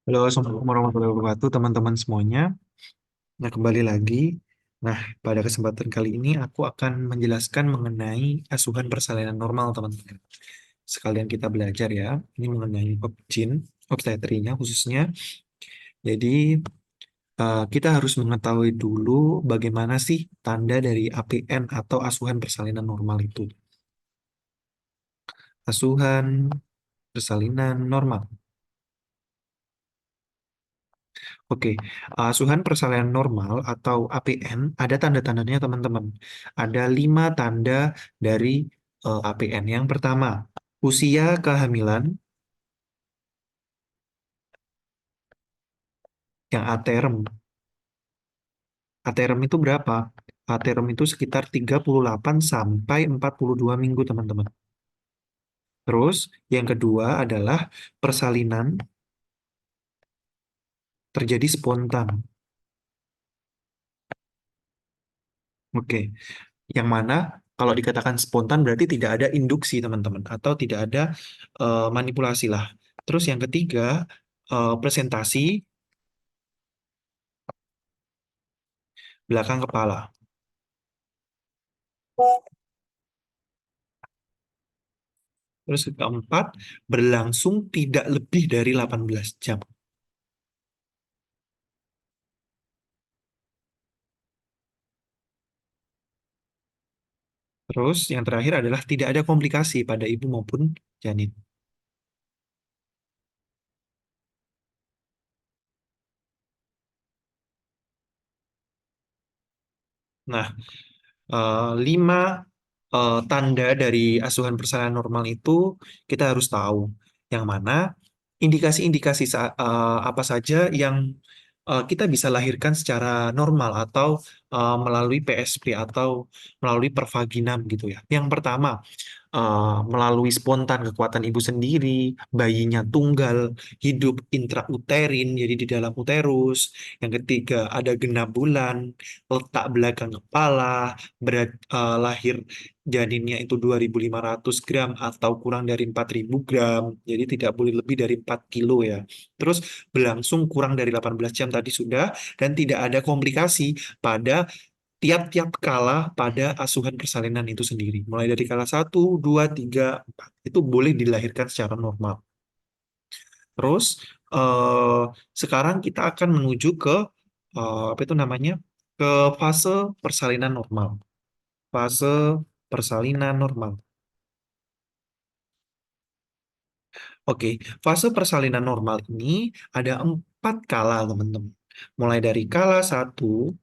Halo, Assalamualaikum warahmatullahi wabarakatuh, teman-teman semuanya. Nah, kembali lagi. Nah, pada kesempatan kali ini aku akan menjelaskan mengenai asuhan persalinan normal, teman-teman. Sekalian kita belajar ya, ini mengenai obgyn, obstetrinya khususnya. Jadi, kita harus mengetahui dulu bagaimana sih tanda dari APN atau asuhan persalinan normal itu. Asuhan persalinan normal. Oke, asuhan persalinan normal atau APN ada tanda-tandanya teman-teman. Ada 5 tanda dari APN. Yang pertama, usia kehamilan yang aterm. Aterm itu berapa? Aterm itu sekitar 38 sampai 42 minggu, teman-teman. Terus, yang kedua adalah persalinan terjadi spontan. Oke, yang mana kalau dikatakan spontan berarti tidak ada induksi, teman-teman, atau tidak ada manipulasi lah. Terus yang ketiga, presentasi belakang kepala. Terus yang keempat, berlangsung tidak lebih dari 18 jam. Terus yang terakhir adalah tidak ada komplikasi pada ibu maupun janin. Nah, 5 tanda dari asuhan persalinan normal itu kita harus tahu. Yang mana indikasi-indikasi apa saja yang kita bisa lahirkan secara normal atau melalui PSP atau melalui pervaginam gitu ya. Yang pertama, melalui spontan kekuatan ibu sendiri, bayinya tunggal, hidup intrauterin, jadi di dalam uterus. Yang ketiga, ada genap bulan, letak belakang kepala, berat lahir janinnya itu 2.500 gram atau kurang dari 4.000 gram, jadi tidak boleh lebih dari 4 kilo ya. Terus berlangsung kurang dari 18 jam tadi sudah, dan tidak ada komplikasi pada tiap-tiap kala pada asuhan persalinan itu sendiri. Mulai dari kala 1, 2, 3, 4. Itu boleh dilahirkan secara normal. Terus eh, sekarang kita akan menuju ke apa itu namanya? Ke fase persalinan normal. Fase persalinan normal. Oke, fase persalinan normal ini ada 4 kala, teman-teman. Mulai dari kala 1,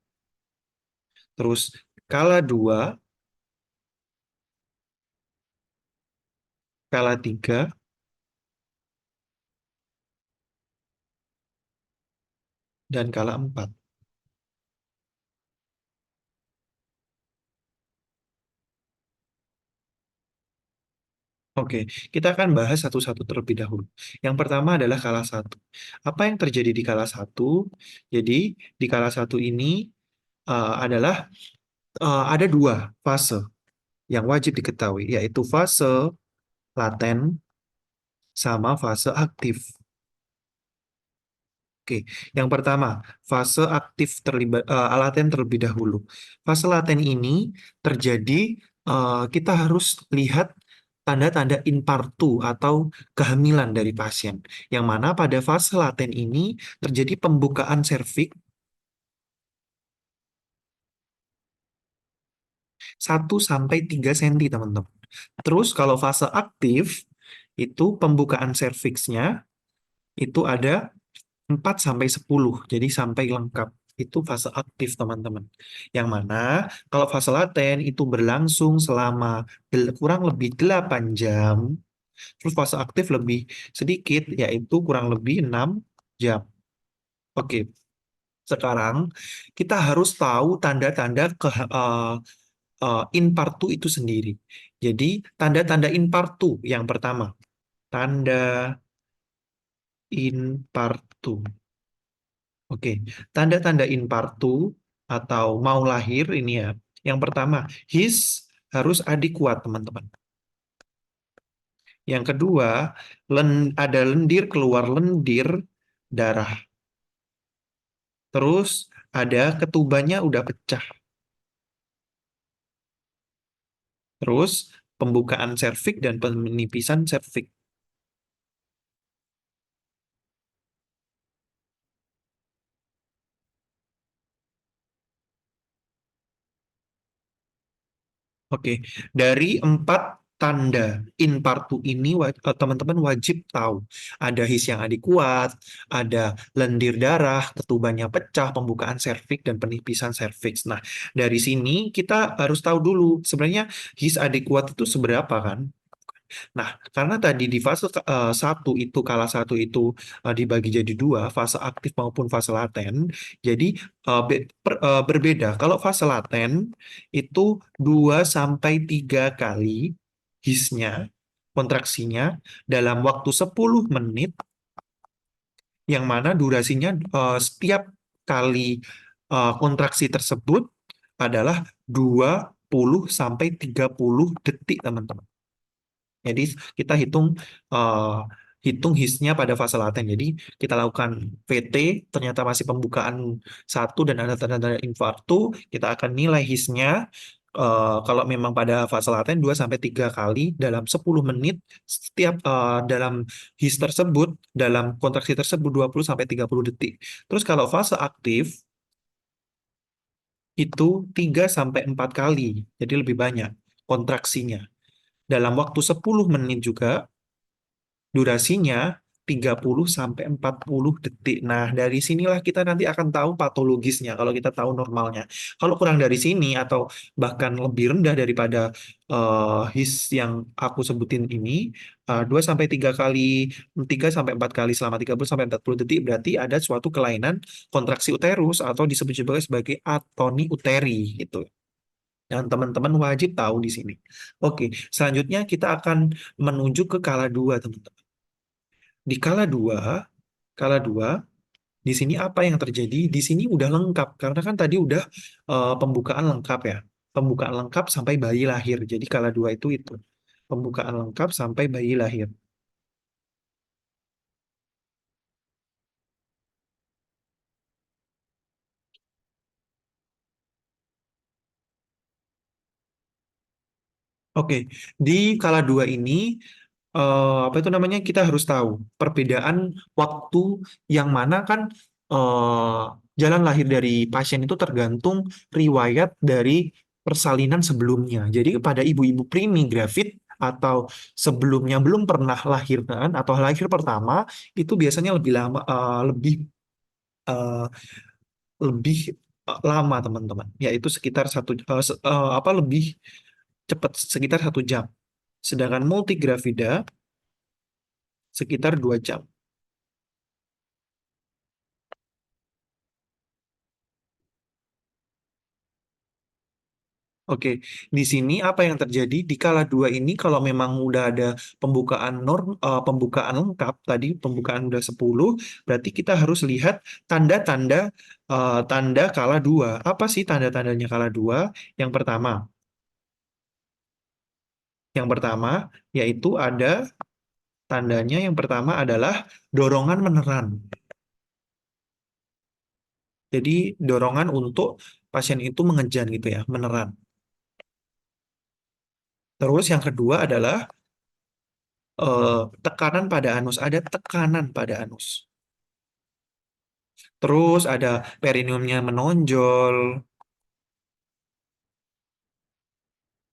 terus kala 2, kala 3, dan kala 4. Oke, kita akan bahas satu-satu terlebih dahulu. Yang pertama adalah kala 1. Apa yang terjadi di kala 1? Jadi, di kala 1 ini adalah ada 2 fase yang wajib diketahui, yaitu fase laten sama fase aktif. Oke, yang pertama, fase aktif laten terlebih dahulu. Fase laten ini terjadi, kita harus lihat tanda-tanda infartu atau kehamilan dari pasien. Yang mana pada fase laten ini terjadi pembukaan serviks 1 sampai 3 cm, teman-teman. Terus kalau fase aktif itu pembukaan serviksnya itu ada 4 sampai 10, jadi sampai lengkap. Itu fase aktif, teman-teman. Yang mana kalau fase laten itu berlangsung selama kurang lebih 8 jam, terus fase aktif lebih sedikit, yaitu kurang lebih 6 jam. Oke, sekarang kita harus tahu tanda-tanda infartu itu sendiri. Jadi, tanda-tanda infartu yang pertama, tanda infartu. Oke, tanda-tanda infartu atau mau lahir ini ya. Yang pertama, his harus adekuat, teman-teman. Yang kedua, ada lendir keluar lendir darah. Terus ada ketubannya udah pecah. Terus pembukaan serviks dan penipisan serviks. Oke, dari empat tanda infartu ini teman-teman wajib tahu. Ada his yang adekuat, ada lendir darah, ketubannya pecah, pembukaan serviks dan penipisan serviks. Nah, dari sini kita harus tahu dulu sebenarnya his adekuat itu seberapa kan? Nah, karena tadi di fase satu itu kala satu itu dibagi jadi dua, fase aktif maupun fase laten. Jadi berbeda. Kalau fase laten itu 2 sampai 3 kali hisnya, kontraksinya dalam waktu 10 menit, yang mana durasinya setiap kali kontraksi tersebut adalah 20 sampai 30 detik, teman-teman. Jadi kita eh, hitung hisnya pada fase laten. Jadi kita lakukan VT, ternyata masih pembukaan satu dan ada tanda-tanda infartu, kita akan nilai hisnya. Kalau memang pada fase laten 2 sampai 3 kali dalam 10 menit, setiap dalam his tersebut, dalam kontraksi tersebut 20 sampai 30 detik. Terus kalau fase aktif itu 3 sampai 4 kali, jadi lebih banyak kontraksinya. Dalam waktu 10 menit juga, durasinya 30 sampai 40 detik. Nah, dari sinilah kita nanti akan tahu patologisnya kalau kita tahu normalnya. Kalau kurang dari sini atau bahkan lebih rendah daripada his yang aku sebutin ini, 2 sampai 3 kali, 3 sampai 4 kali selama 30 sampai 40 detik, berarti ada suatu kelainan kontraksi uterus atau disebut juga sebagai atoni uteri gitu. Dan teman-teman wajib tahu di sini. Oke, selanjutnya kita akan menuju ke kala 2, teman-teman. Di kala dua, di sini apa yang terjadi? Di sini udah lengkap karena kan tadi udah pembukaan lengkap ya. Pembukaan lengkap sampai bayi lahir. Jadi kala 2 itu. Pembukaan lengkap sampai bayi lahir. Oke, di kala 2 ini apa itu namanya, kita harus tahu perbedaan waktu, yang mana kan jalan lahir dari pasien itu tergantung riwayat dari persalinan sebelumnya. Jadi pada ibu-ibu preemie gravid atau sebelumnya belum pernah lahiran atau lahir pertama, itu biasanya lebih lama, eh, lebih lama, teman-teman, yaitu sekitar apa, lebih cepat, sekitar 1 jam. Sedangkan multigravida sekitar 2 jam. Oke, di sini apa yang terjadi di kala 2 ini, kalau memang udah ada pembukaan lengkap tadi, pembukaan udah 10, berarti kita harus lihat tanda-tanda tanda kala 2. Apa sih tanda-tandanya kala 2? Yang pertama, yang pertama yaitu ada tandanya, yang pertama adalah dorongan meneran. Jadi dorongan untuk pasien itu mengejan gitu ya, meneran. Terus yang kedua adalah tekanan pada anus, ada tekanan pada anus. Terus ada perineumnya menonjol.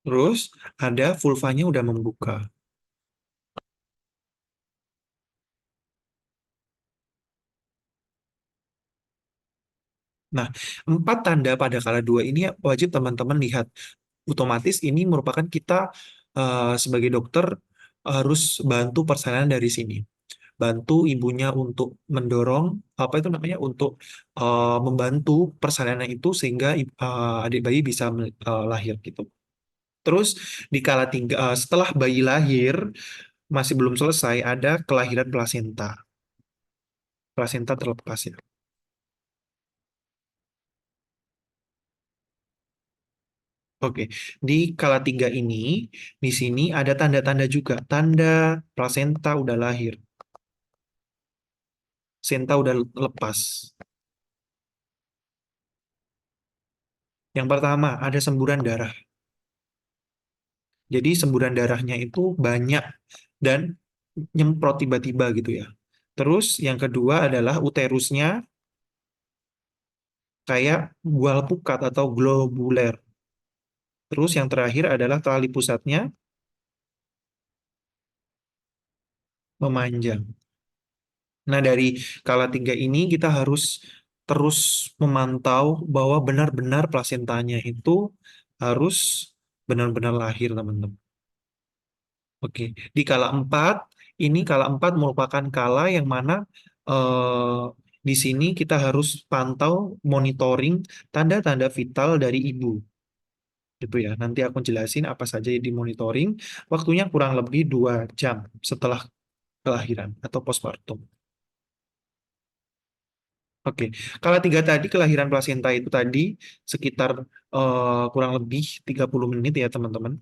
Terus ada vulvanya udah membuka. Nah, 4 tanda pada kala 2 ini wajib teman-teman lihat. Otomatis ini merupakan kita sebagai dokter harus bantu persalinan dari sini. Bantu ibunya untuk mendorong, apa itu namanya, untuk membantu persalinan itu sehingga adik bayi bisa lahir gitu. Terus di setelah bayi lahir masih belum selesai, ada kelahiran plasenta. Plasenta terlepas ya. Oke, di kala 3 ini, di sini ada tanda-tanda juga, tanda plasenta udah lahir. Senta udah lepas. Yang pertama, ada semburan darah. Jadi semburan darahnya itu banyak dan nyemprot tiba-tiba gitu ya. Terus yang kedua adalah uterusnya kayak gual pukat atau globuler. Terus yang terakhir adalah tali pusatnya memanjang. Nah, dari skala tiga ini kita harus terus memantau bahwa benar-benar plasentanya itu harus benar-benar lahir, teman-teman. Oke, di kala 4, ini kala 4 merupakan kala yang mana di sini kita harus pantau monitoring tanda-tanda vital dari ibu. Gitu ya. Nanti aku jelasin apa saja yang dimonitoring. Waktunya kurang lebih 2 jam setelah kelahiran atau postpartum. Oke, kala 3 tadi kelahiran plasenta itu tadi sekitar kurang lebih 30 menit ya teman-teman.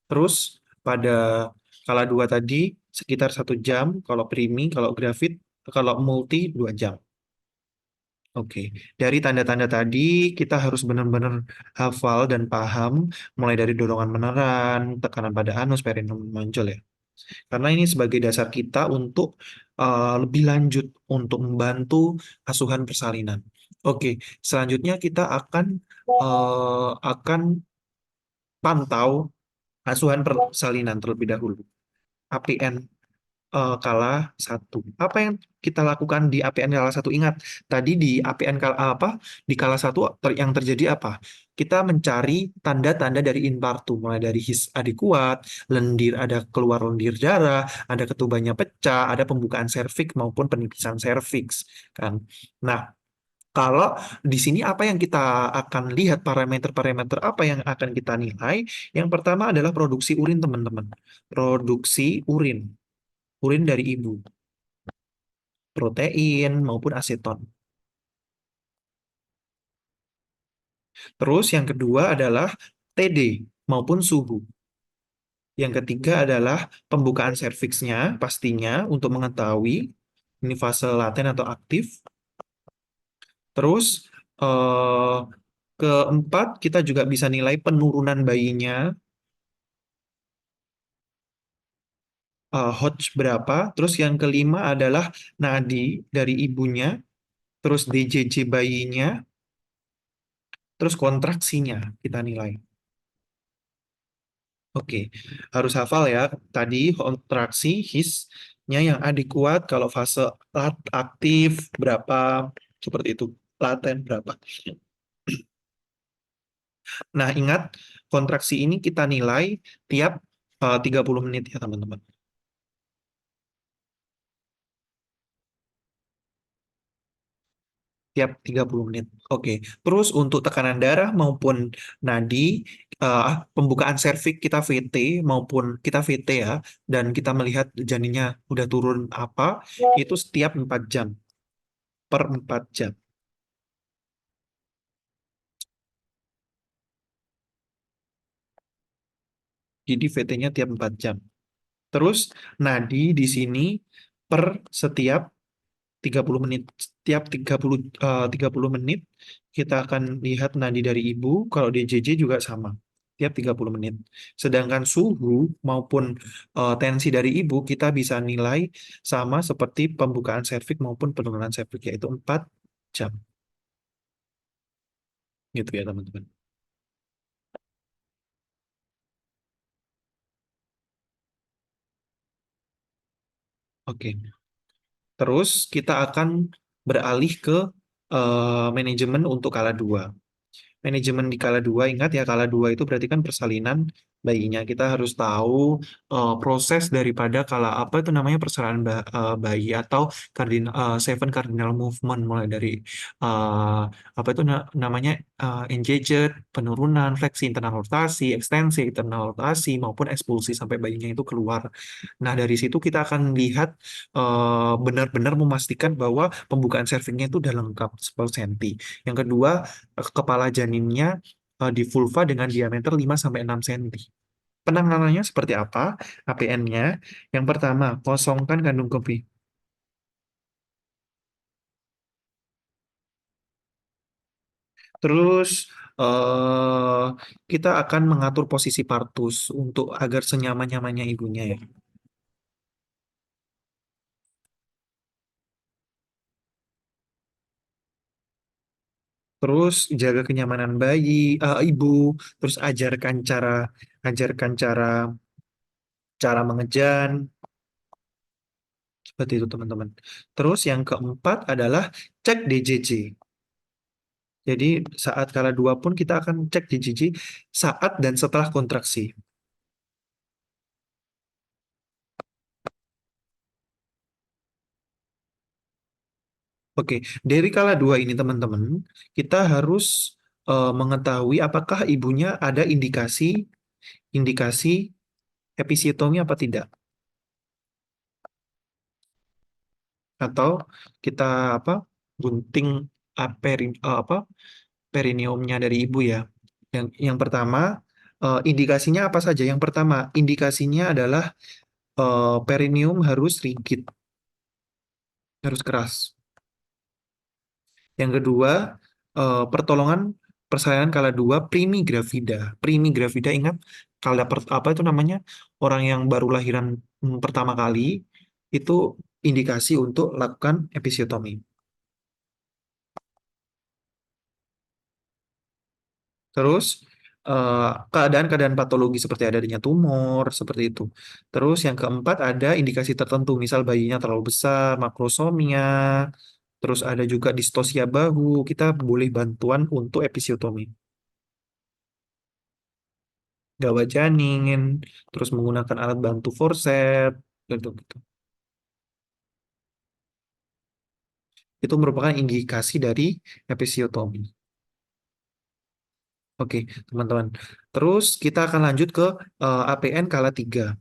Terus pada kala 2 tadi sekitar 1 jam, kalau primi, kalau gravid, kalau multi 2 jam. Oke, dari tanda-tanda tadi kita harus benar-benar hafal dan paham mulai dari dorongan meneran, tekanan pada anus, perineum menonjol ya. Karena ini sebagai dasar kita untuk lebih lanjut untuk membantu asuhan persalinan. Oke, selanjutnya kita akan pantau asuhan persalinan terlebih dahulu. APN kala satu. Apa yang kita lakukan di APN kala satu? Ingat, tadi di APN kala apa? Di kala satu yang terjadi apa? Kita mencari tanda-tanda dari infartu, mulai dari his adik kuat, lendir ada keluar lendir darah, ada ketubannya pecah, ada pembukaan serviks maupun penipisan serviks, kan? Nah, kalau di sini apa yang kita akan lihat parameter-parameter apa yang akan kita nilai? Yang pertama adalah produksi urin, teman-teman. Produksi urin, urin dari ibu, protein maupun aseton. Terus yang kedua adalah TD maupun suhu. Yang ketiga adalah pembukaan serviksnya pastinya untuk mengetahui ini fase laten atau aktif. Terus eh, keempat kita juga bisa nilai penurunan bayinya, Hodge berapa. Terus yang kelima adalah nadi dari ibunya, terus DJJ bayinya, terus kontraksinya kita nilai. Oke, harus hafal ya. Tadi kontraksi his-nya yang adekuat kalau fase aktif berapa, seperti itu. Laten berapa. Nah, ingat kontraksi ini kita nilai tiap 30 menit ya, teman-teman. Tiap 30 menit. Oke. Terus untuk tekanan darah maupun nadi, pembukaan serviks kita VT maupun kita VT ya, dan kita melihat janinnya udah turun apa, itu setiap 4 jam. Per 4 jam. Jadi VT-nya tiap 4 jam. Terus nadi di sini per setiap 30 menit. Setiap 30 menit kita akan lihat nadi dari ibu. Kalau di JJ juga sama. Tiap 30 menit. Sedangkan suhu maupun tensi dari ibu kita bisa nilai sama seperti pembukaan serviks maupun penurunan serviks, yaitu 4 jam. Gitu ya teman-teman. Oke. Terus kita akan beralih ke manajemen untuk kala 2. Manajemen di kala 2, ingat ya, kala 2 itu berarti kan persalinan bayinya. Kita harus tahu proses daripada kala apa itu namanya persalinan bayi atau seven cardinal movement, mulai dari uh, apa itu namanya engaged, penurunan, fleksi, internal rotasi, ekstensi, internal rotasi maupun ekspulsi sampai bayinya itu keluar. Nah, dari situ kita akan lihat benar-benar memastikan bahwa pembukaan servingnya itu udah lengkap 10 cm. Yang kedua, kepala janinnya di vulva dengan diameter 5-6 cm. Penanganannya seperti apa? APN-nya, yang pertama, kosongkan kandung kemih. Terus eh kita akan mengatur posisi partus untuk agar senyaman-nyamannya ibunya ya. Terus jaga kenyamanan bayi, ibu. Terus ajarkan cara cara mengejan seperti itu teman-teman. Terus yang keempat adalah cek DJJ. Jadi saat kala dua pun kita akan cek DJJ saat dan setelah kontraksi. Oke, dari kala dua ini teman-teman, kita harus mengetahui apakah ibunya ada indikasi indikasi episiotomi apa tidak, atau kita apa gunting apa perineumnya dari ibu ya. Yang pertama indikasinya apa saja? Yang pertama indikasinya adalah perineum harus rigid, harus keras. Yang kedua, pertolongan persalinan kala dua primi gravida. Primi gravida ingat apa itu namanya? Orang yang baru lahiran pertama kali itu indikasi untuk lakukan episiotomi. Terus keadaan-keadaan patologi seperti adanya tumor seperti itu. Terus yang keempat ada indikasi tertentu, misal bayinya terlalu besar, makrosomia, terus ada juga distosia bahu, kita boleh bantuan untuk episiotomi. Gawat janin, terus menggunakan alat bantu forcep, gitu, gitu. Itu merupakan indikasi dari episiotomi. Oke, teman-teman. Terus kita akan lanjut ke APN kala 3.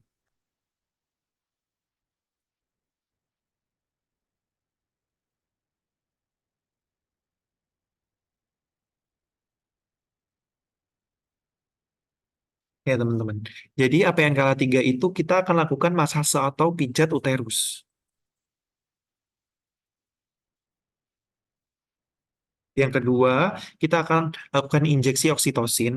Ya, teman-teman. Jadi APN kala 3 itu kita akan lakukan masase atau pijat uterus. Yang kedua, kita akan lakukan injeksi oksitosin.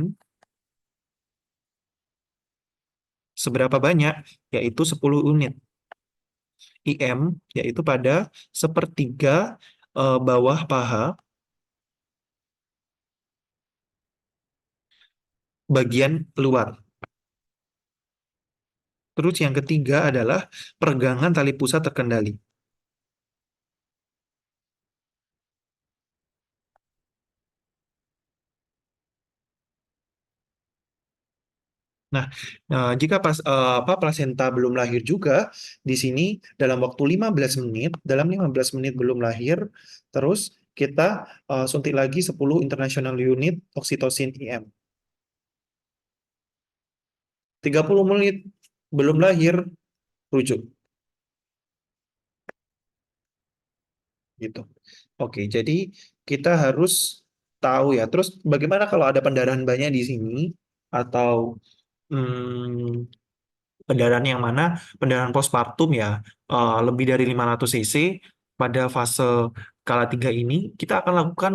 Seberapa banyak? Yaitu 10 unit IM, yaitu pada sepertiga bawah paha bagian luar. Terus yang ketiga adalah peregangan tali pusat terkendali. Nah, jika apa plasenta belum lahir juga di sini dalam waktu 15 menit, dalam 15 menit belum lahir, terus kita suntik lagi 10 international unit oksitosin IM. 30 menit belum lahir, rujuk gitu. Oke, jadi kita harus tahu ya. Terus bagaimana kalau ada pendarahan banyak di sini atau hmm, pendarahan yang mana pendarahan postpartum ya lebih dari 500 cc pada fase kala 3 ini kita akan lakukan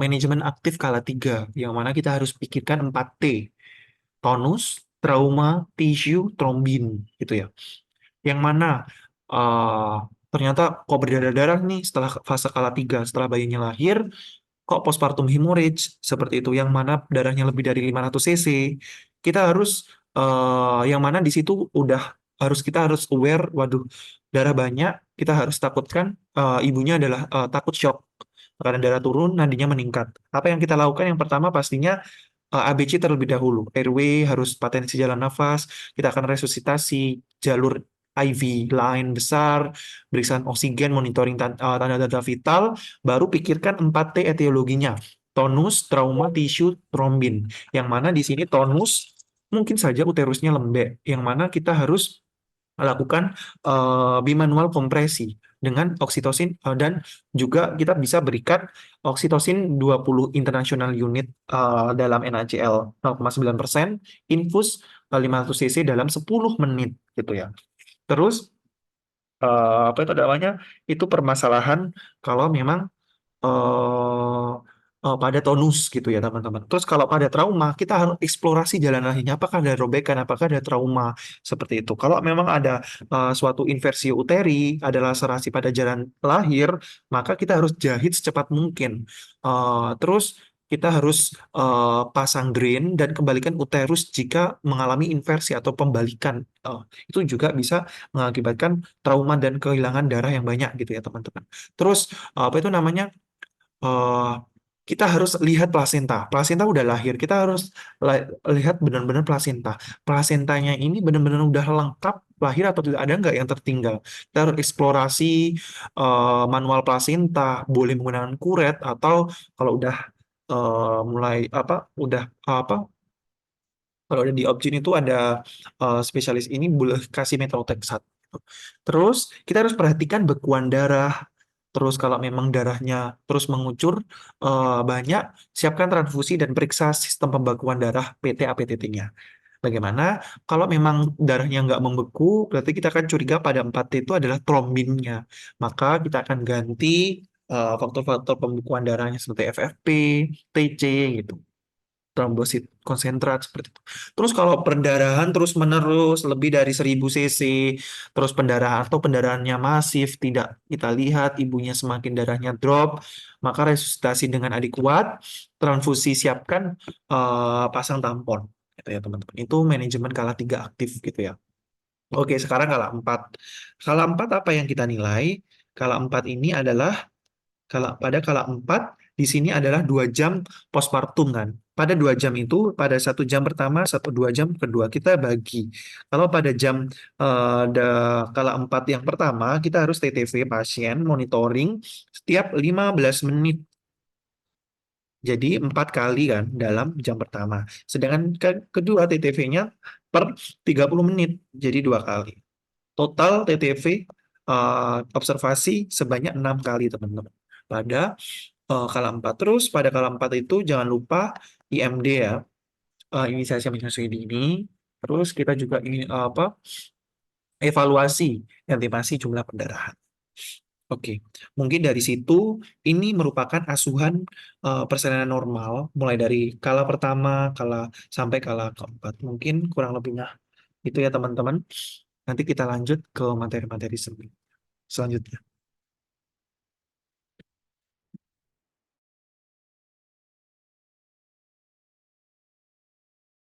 manajemen aktif kala 3 yang mana kita harus pikirkan 4T: tonus, trauma, tisu, trombin gitu ya. Yang mana eh ternyata kok berdarah-darah nih setelah fase kala 3 setelah bayinya lahir, kok postpartum hemorrhage seperti itu yang mana darahnya lebih dari 500 cc. Kita harus yang mana di situ udah kita harus aware, waduh, darah banyak, kita harus takutkan ibunya adalah takut shock karena darah turun nadinya meningkat. Apa yang kita lakukan yang pertama pastinya ABC terlebih dahulu. Airway harus patensi jalan nafas, kita akan resusitasi jalur IV line besar, pemeriksaan oksigen, monitoring tanda-tanda vital, baru pikirkan 4T etiologinya. Tonus, trauma, tisu, trombin. Yang mana di sini tonus mungkin saja uterusnya lembek, yang mana kita harus lakukan bimanual kompresi dengan oksitosin dan juga kita bisa berikan oksitosin 20 international unit dalam NaCl 0,9%, infus 500 cc dalam 10 menit gitu ya. Terus apa itu namanya? Itu permasalahan kalau memang eh, pada tonus gitu ya teman-teman. Terus kalau pada trauma kita harus eksplorasi jalan lahirnya, apakah ada robekan, apakah ada trauma seperti itu. Kalau memang ada suatu inversio uteri, ada laserasi pada jalan lahir, maka kita harus jahit secepat mungkin. Terus kita harus pasang drain dan kembalikan uterus jika mengalami inversi atau pembalikan. Itu juga bisa mengakibatkan trauma dan kehilangan darah yang banyak gitu ya teman-teman. Terus apa itu namanya? eh, Kita harus lihat plasenta. Plasenta udah lahir. Kita harus lihat benar-benar plasenta. Plasentanya ini benar-benar udah lengkap lahir atau tidak, ada nggak yang tertinggal. Kita harus eksplorasi manual plasenta, boleh menggunakan kuret atau kalau udah mulai apa, udah apa, kalau ada di Opjin itu ada spesialis ini boleh kasih methotrexate. Terus kita harus perhatikan bekuan darah. Terus kalau memang darahnya terus mengucur banyak, siapkan transfusi dan periksa sistem pembekuan darah PT APTT-nya. Bagaimana? Kalau memang darahnya nggak membeku, berarti kita akan curiga pada 4T itu adalah trombinnya. Maka kita akan ganti faktor-faktor pembekuan darahnya seperti FFP, TC gitu, trombosit konsentrat seperti itu. Terus kalau perdarahan terus menerus lebih dari 1000 cc, terus pendarahan atau pendarahannya masif, tidak kita lihat ibunya semakin darahnya drop, maka resusitasi dengan adik kuat, transfusi siapkan, pasang tampon. Gitu ya teman-teman. Itu manajemen kala 3 aktif gitu ya. Oke, sekarang kala 4. Kala 4 apa yang kita nilai? Kala 4 ini adalah pada kala 4 di sini adalah 2 jam postpartum kan. Pada 2 jam itu, pada 1 jam pertama, 1 2 jam kedua kita bagi. Kalau pada jam kala 4 yang pertama kita harus TTV pasien monitoring setiap 15 menit. Jadi 4 kali kan dalam jam pertama. Sedangkan kedua TTV-nya per 30 menit. Jadi 2 kali. Total TTV observasi sebanyak 6 kali teman-teman. Pada kala 4. Terus pada kala 4 itu jangan lupa IMD ya, inisiasi menyusui dini. Terus kita juga ini apa? Evaluasi estimasi jumlah pendarahan. Oke, mungkin dari situ ini merupakan asuhan persalinan normal mulai dari kala pertama, kala sampai kala keempat. Mungkin kurang lebihnya itu ya teman-teman. Nanti kita lanjut ke materi-materi selanjutnya.